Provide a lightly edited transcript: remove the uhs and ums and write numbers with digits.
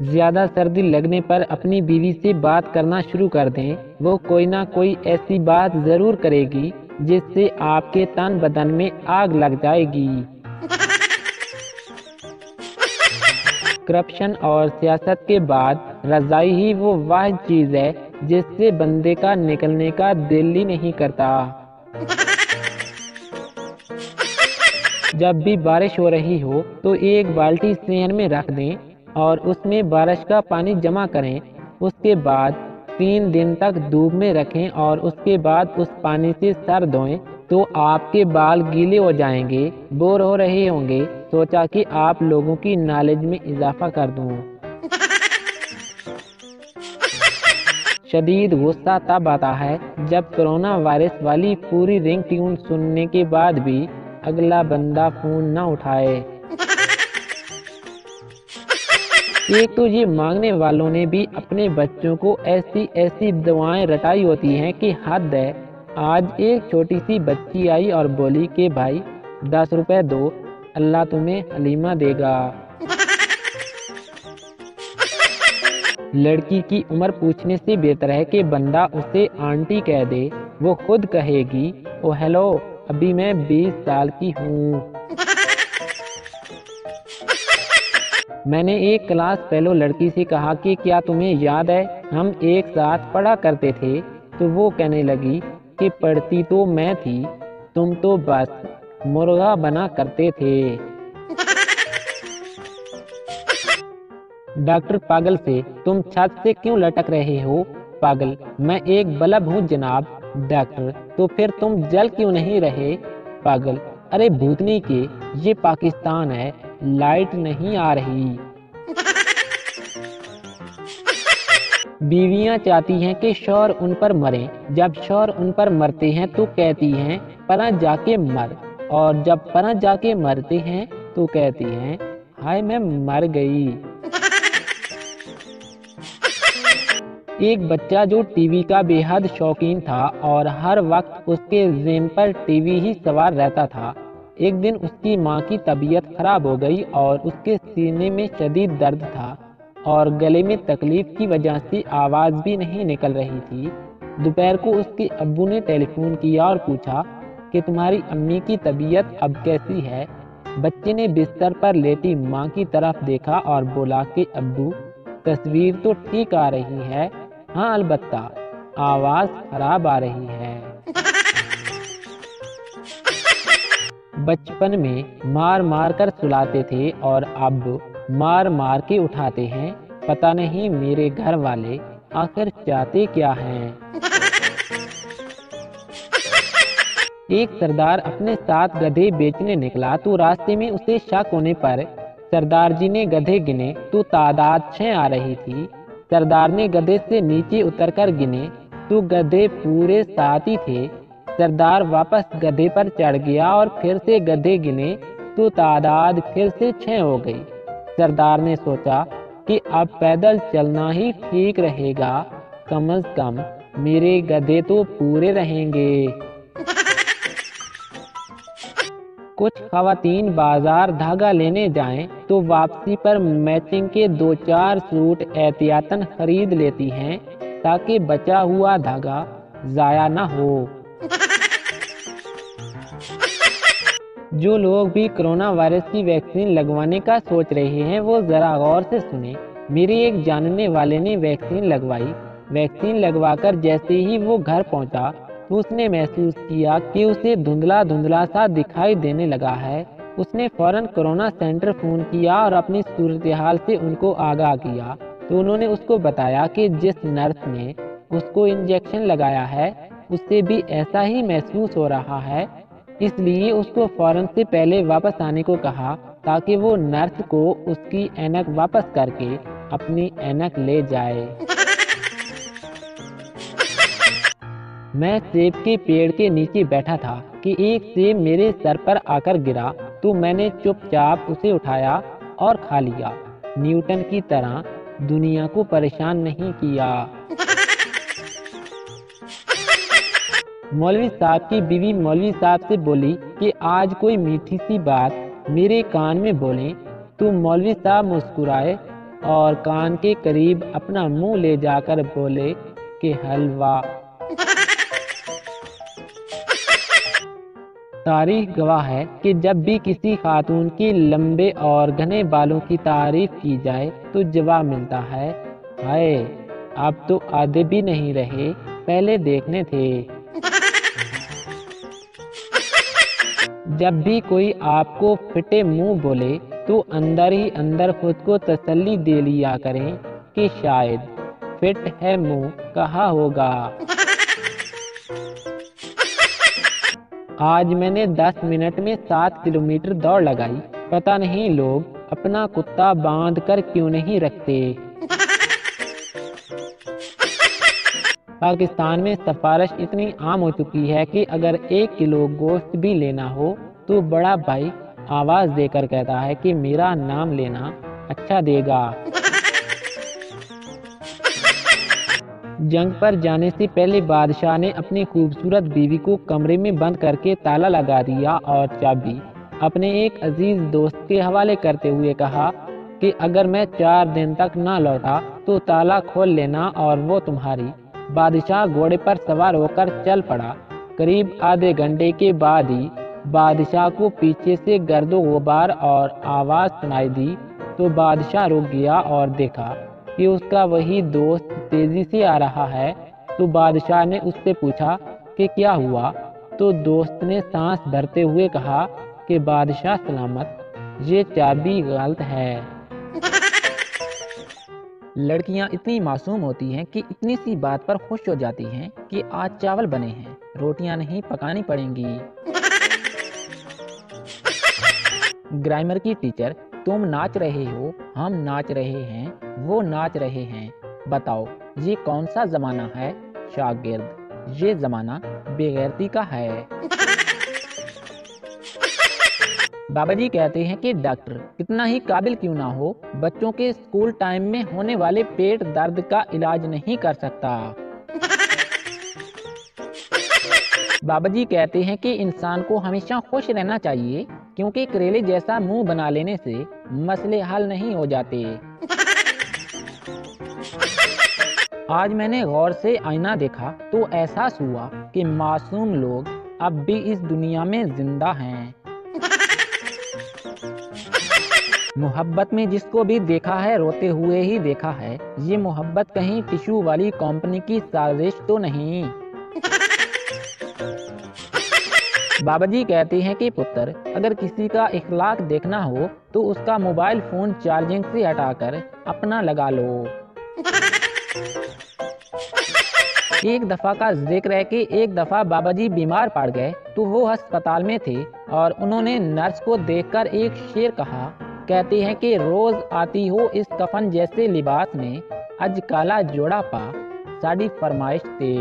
زیادہ سردی لگنے پر اپنی بیوی سے بات کرنا شروع کر دیں، وہ کوئی نہ کوئی ایسی بات ضرور کرے گی جس سے آپ کے تن بدن میں آگ لگ جائے گی۔ کرپشن اور سیاست کے بعد رضائی ہی وہ واحد چیز ہے جس سے بندے کا نکلنے کا دل ہی نہیں کرتا۔ جب بھی بارش ہو رہی ہو تو ایک بالٹی صحن میں رکھ دیں اور اس میں بارش کا پانی جمع کریں، اس کے بعد 3 دن تک دھوپ میں رکھیں اور اس کے بعد اس پانی سے سر دھوئیں تو آپ کے بال گیلے ہو جائیں گے۔ بور ہو رہے ہوں گے، سوچا کہ آپ لوگوں کی نالج میں اضافہ کر دوں۔ شدید غصہ تب آتا ہے جب کرونا وائرس والی پوری رنگ ٹیون سننے کے بعد بھی اگلا بندہ فون نہ اٹھائے۔ ایک تو یہ مانگنے والوں نے بھی اپنے بچوں کو ایسی دعائیں رٹائی ہوتی ہیں کہ حد ہے۔ آج ایک چھوٹی سی بچی آئی اور بولی کہ بھائی 10 روپے دو، اللہ تمہیں حلیمہ دے گا۔ لڑکی کی عمر پوچھنے سے بہتر ہے کہ بندہ اسے آنٹی کہہ دے، وہ خود کہے گی او ہیلو ابھی میں 20 سال کی ہوں۔ میں نے ایک کلاس فیلو لڑکی سے کہا کہ کیا تمہیں یاد ہے ہم ایک ساتھ پڑھا کرتے تھے؟ تو وہ کہنے لگی کہ پڑھتی تو میں تھی، تم تو بس مرغا بنا کرتے تھے۔ ڈاکٹر پاگل سے تم چھت سے کیوں لٹک رہے ہو؟ پاگل میں ایک بلب ہوں جناب۔ ڈاکٹر تو پھر تم جل کیوں نہیں رہے؟ پاگل ارے بھوتنی کے یہ پاکستان ہے، لائٹ نہیں آ رہی۔ بیویاں چاہتی ہیں کہ شوہر ان پر مریں، جب شوہر ان پر مرتے ہیں تو کہتی ہیں پناہ جا کے مر، اور جب پناہ جا کے مرتے ہیں تو کہتی ہیں ہائے میں مر گئی۔ ایک بچہ جو ٹی وی کا بے حد شوقین تھا اور ہر وقت اس کے ذہن پر ٹی وی ہی سوار رہتا تھا، ایک دن اس کی ماں کی طبیعت خراب ہو گئی اور اس کے سینے میں شدید درد تھا اور گلے میں تکلیف کی وجہ سے آواز بھی نہیں نکل رہی تھی۔ دوپہر کو اس کے ابو نے ٹیلی فون کیا اور پوچھا کہ تمہاری امی کی طبیعت اب کیسی ہے؟ بچے نے بستر پر لیٹی ماں کی طرف دیکھا اور بولا کہ ابو تصویر تو ٹھیک آ رہی ہے، ہاں البتہ آواز خراب آ رہی ہے۔ بچپن میں مار مار کر سلاتے تھے اور اب مار مار کے اٹھاتے ہیں، پتہ نہیں میرے گھر والے آخر چاہتے کیا ہیں۔ ایک سردار اپنے ساتھ گدھے بیچنے نکلا تو راستے میں اسے شک ہونے پر سردار جی نے گدھے گنے تو تعداد 6 آ رہی تھی۔ سردار نے گدھے سے نیچے اتر کر گنے تو گدھے پورے 7 ہی تھے۔ سردار واپس گدھے پر چڑھ گیا اور پھر سے گدھے گنے تو تعداد پھر سے 6 ہو گئی۔ سردار نے سوچا کہ اب پیدل چلنا ہی ٹھیک رہے گا، کم از کم میرے گدھے تو پورے رہیں گے۔ کچھ خواتین بازار دھاگا لینے جائیں تو واپسی پر میچنگ کے 2-4 سوٹ احتیاطاً خرید لیتی ہیں تاکہ بچا ہوا دھاگا ضائع نہ ہو۔ جو لوگ بھی کرونا وائرس کی ویکسین لگوانے کا سوچ رہے ہیں وہ ذرا غور سے سنیں۔ میرے ایک جاننے والے نے ویکسین لگوائی۔ ویکسین لگوا کر جیسے ہی وہ گھر پہنچا تو اس نے محسوس کیا کہ اسے دھندلا دھندلا سا دکھائی دینے لگا ہے۔ اس نے فوراً کرونا سینٹر فون کیا اور اپنی صورتحال سے ان کو آگاہ کیا تو انہوں نے اس کو بتایا کہ جس نرس نے اس کو انجیکشن لگایا ہے اس سے بھی ایسا ہی محسوس ہو رہا ہے، اس لیے اس کو فوراً سے پہلے واپس آنے کو کہا تاکہ وہ نرس کو اس کی اینک واپس کر کے اپنی اینک لے جائے۔ میں سیب کے پیڑ کے نیچے بیٹھا تھا کہ ایک سیب میرے سر پر آ کر گرا تو میں نے چپ چاپ اسے اٹھایا اور کھا لیا۔ نیوٹن کی طرح دنیا کو پریشان نہیں کیا۔ مولوی صاحب کی بیوی مولوی صاحب سے بولی کہ آج کوئی میٹھی سی بات میرے کان میں بولیں تو مولوی صاحب مسکرائے اور کان کے قریب اپنا منہ لے جا کر بولے کہ حلوہ۔ تاریخ گواہ ہے کہ جب بھی کسی خاتون کی لمبے اور گھنے بالوں کی تعریف کی جائے تو جواب ملتا ہے، ہائے اب تو آدھے بھی نہیں رہے، پہلے دیکھنے تھے۔ جب بھی کوئی آپ کو پھٹے منہ بولے تو اندر ہی اندر خود کو تسلی دے لیا کریں کہ شاید فٹ ہے منہ کہا ہوگا۔ آج میں نے 10 منٹ میں 7 کلومیٹر دوڑ لگائی، پتہ نہیں لوگ اپنا کتا باندھ کر کیوں نہیں رکھتے۔ پاکستان میں سفارش اتنی عام ہو چکی ہے کہ اگر 1 کلو گوشت بھی لینا ہو تو بڑا بھائی آواز دے کر کہتا ہے کہ میرا نام لینا اچھا دے گا۔ جنگ پر جانے سے پہلے بادشاہ نے اپنی خوبصورت بیوی کو کمرے میں بند کر کے تالا لگا دیا اور چابی اپنے ایک عزیز دوست کے حوالے کرتے ہوئے کہا کہ اگر میں 4 دن تک نہ لوٹا تو تالا کھول لینا اور وہ تمہاری۔ بادشاہ گھوڑے پر سوار ہو کر چل پڑا۔ قریب آدھے گھنٹے کے بعد ہی بادشاہ کو پیچھے سے گرد و غبار اور آواز سنائی دی تو بادشاہ رک گیا اور دیکھا کہ اس کا وہی دوست تیزی سے آ رہا ہے۔ تو بادشاہ نے اس سے پوچھا کہ کیا ہوا؟ تو دوست نے سانس بھرتے ہوئے کہا کہ بادشاہ سلامت، یہ چابی غلط ہے۔ لڑکیاں اتنی معصوم ہوتی ہیں کہ اتنی سی بات پر خوش ہو جاتی ہیں کہ آج چاول بنے ہیں، روٹیاں نہیں پکانی پڑیں گی۔ گرامر کی ٹیچر، تم ناچ رہے ہو، ہم ناچ رہے ہیں، وہ ناچ رہے ہیں، بتاؤ یہ کون سا زمانہ ہے؟ شاگرد، یہ زمانہ بے غیرتی کا ہے۔ بابا جی کہتے ہیں کہ ڈاکٹر کتنا ہی قابل کیوں نہ ہو، بچوں کے اسکول ٹائم میں ہونے والے پیٹ درد کا علاج نہیں کر سکتا۔ بابا جی کہتے ہیں کہ انسان کو ہمیشہ خوش رہنا چاہیے کیونکہ کریلے جیسا منہ بنا لینے سے مسئلے حل نہیں ہو جاتے۔ آج میں نے غور سے آئینہ دیکھا تو احساس ہوا کہ معصوم لوگ اب بھی اس دنیا میں زندہ ہیں۔ محبت میں جس کو بھی دیکھا ہے روتے ہوئے ہی دیکھا ہے، یہ محبت کہیں ٹشو والی کمپنی کی سازش تو نہیں۔ بابا جی کہتے ہیں کہ پتر، اگر کسی کا اخلاق دیکھنا ہو تو اس کا موبائل فون چارجنگ سے ہٹا کر اپنا لگا لو۔ ایک دفعہ کا ذکر ہے کہ ایک دفعہ بابا جی بیمار پڑ گئے تو وہ ہسپتال میں تھے اور انہوں نے نرس کو دیکھ کر ایک شعر کہا، کہتے ہیں کہ روز آتی ہو اس کفن جیسے لباس میں، اج کالا جوڑا پا ساڑی فرمائش تے۔